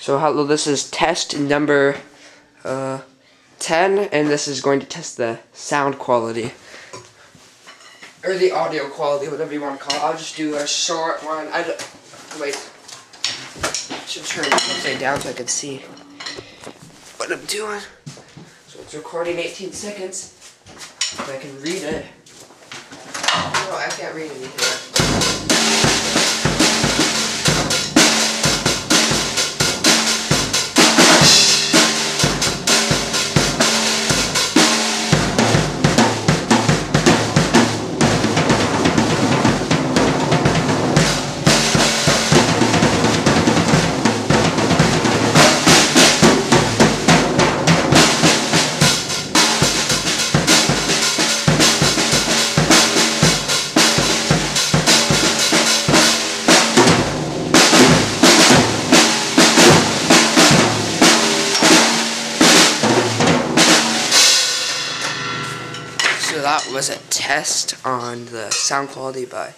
So hello, this is test number 10, and this is going to test the sound quality. Or the audio quality, whatever you want to call it. I'll just do a short one. Wait. I should turn it upside down so I can see what I'm doing. So it's recording 18 seconds. If I can read it. No, I can't read anything. So that was a test on the sound quality by